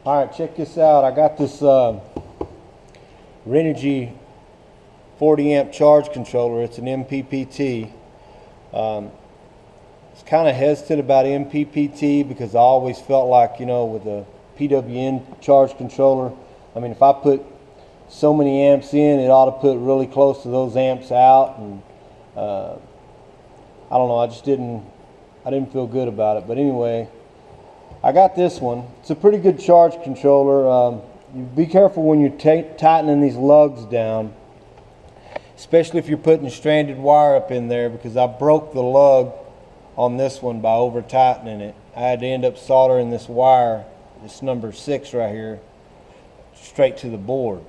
Alright, check this out. I got this Renogy 40 amp charge controller. It's an MPPT. It's kind of hesitant about MPPT because I always felt like, you know, with a PWM charge controller, I mean, if I put so many amps in, it ought to put really close to those amps out, and I don't know, I didn't feel good about it. But anyway, I got this one. It's a pretty good charge controller. You be careful when you're tightening these lugs down, especially if you're putting stranded wire up in there, because I broke the lug on this one by over tightening it. I had to end up soldering this wire, this number 6 right here, straight to the board.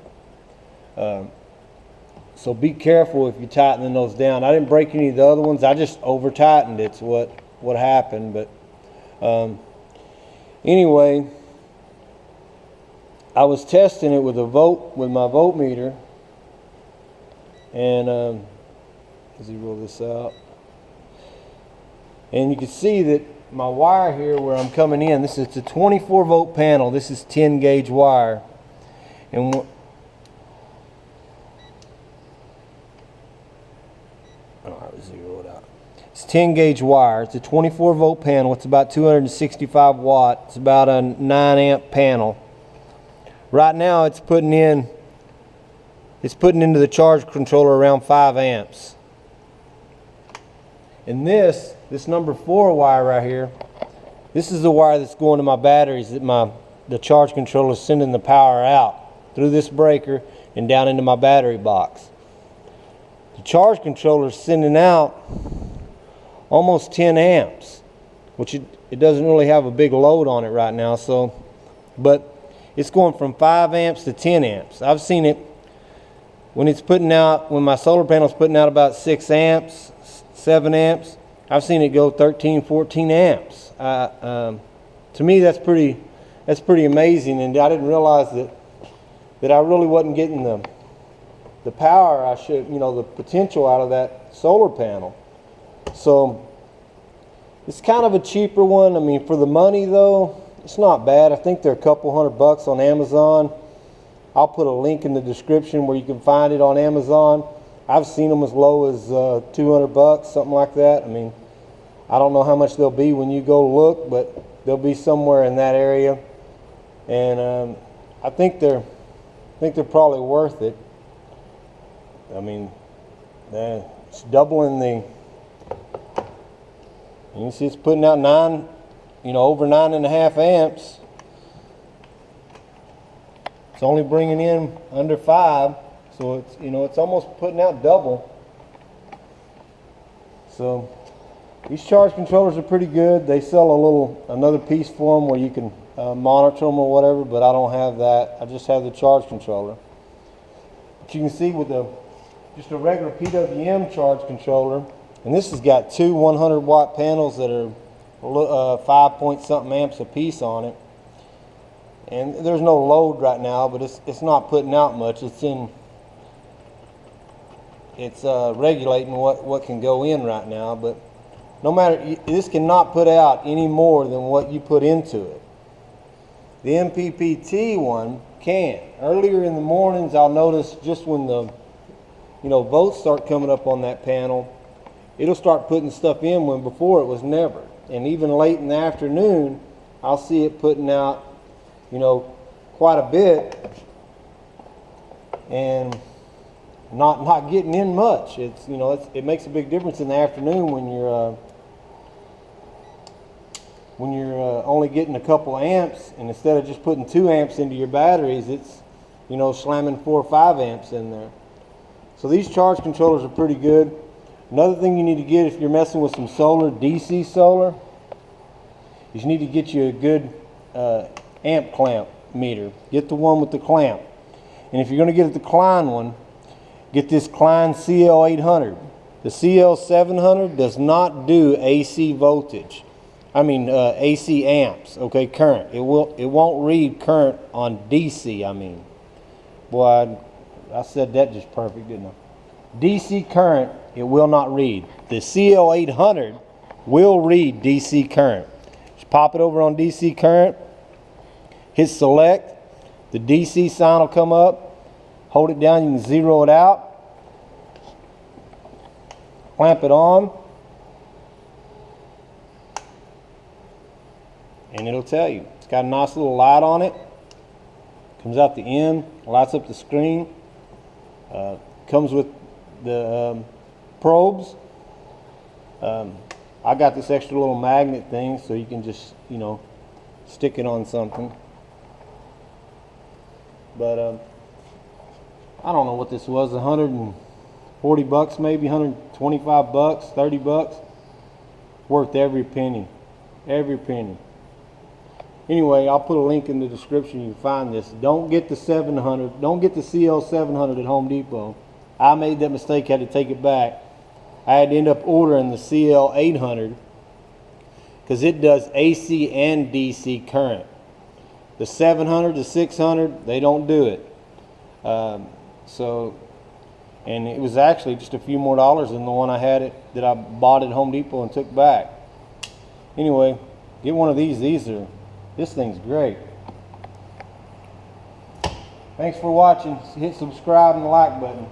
So be careful if you're tightening those down. I didn't break any of the other ones. I just over tightened it. It's what happened. But anyway, I was testing it with my voltmeter, and zero this out, and you can see that my wire here where I'm coming in, it's a 24 volt panel. This is 10 gauge wire, and zero it out. It's 10 gauge wire. It's a 24 volt panel. It's about 265 watt. It's about a 9 amp panel. Right now it's putting into the charge controller around 5 amps. And this number 4 wire right here, this is the wire that's going to my batteries that the charge controller is sending the power out through this breaker and down into my battery box. The charge controller is sending out almost 10 amps, which it doesn't really have a big load on it right now. But it's going from 5 amps to 10 amps. I've seen it when my solar panel is putting out about 6 amps, 7 amps. I've seen it go 13, 14 amps. To me, that's pretty amazing, and I didn't realize that I really wasn't getting the power I should, the potential out of that solar panel. So it's kind of a cheaper one. I mean, for the money though, it's not bad. I think they're a couple $100 on Amazon. I'll put a link in the description where you can find it on Amazon. I've seen them as low as $200, something like that. I mean, I don't know how much they'll be when you go look, but they'll be somewhere in that area. And I think they're probably worth it. I mean, it's doubling the. You can see it's putting out over 9.5 amps. It's only bringing in under 5, so it's almost putting out double. So these charge controllers are pretty good. They sell another piece for them where you can monitor them or whatever, but I don't have that. I just have the charge controller. But you can see with just a regular PWM charge controller, and this has got 2 100 watt panels that are 5 point something amps a piece on it, and there's no load right now, but it's not putting out much. It's regulating what can go in right now, but no matter, this cannot put out any more than what you put into it. The MPPT one can. Earlier in the mornings, I'll notice just when the volts start coming up on that panel, it'll start putting stuff in when before it was never. And even late in the afternoon, I'll see it putting out, quite a bit, and not getting in much. It makes a big difference in the afternoon when you're only getting a couple amps, and instead of just putting 2 amps into your batteries, it's slamming 4 or 5 amps in there. So these charge controllers are pretty good. Another thing you need to get if you're messing with some solar, DC solar, is you need to get you a good amp clamp meter. Get the one with the clamp. And if you're going to get the Klein one, get this Klein CL800. The CL700 does not do AC voltage. I mean AC amps, okay, current. It won't read current on DC, I mean. Boy, I said that just perfect, didn't I? DC current, it will not read. The CL800 will read DC current. Just pop it over on DC current, hit select, the DC sign will come up, hold it down, you can zero it out, clamp it on, and it'll tell you. It's got a nice little light on it, comes out the end, lights up the screen, comes with the probes. I got this extra little magnet thing so you can just, you know, stick it on something. But I don't know what this was, 140 bucks maybe, 125 bucks, 30 bucks. Worth every penny, every penny. Anyway, I'll put a link in the description. You can find this. Don't get the 700, don't get the CL 700 at Home Depot. I made that mistake, had to take it back. I had to end up ordering the CL 800 because it does AC and DC current. The 700, the 600, they don't do it. And it was actually just a few more dollars than the one I had that I bought at Home Depot and took back. Anyway, get one of these. This thing's great. Thanks for watching. Hit subscribe and the like button.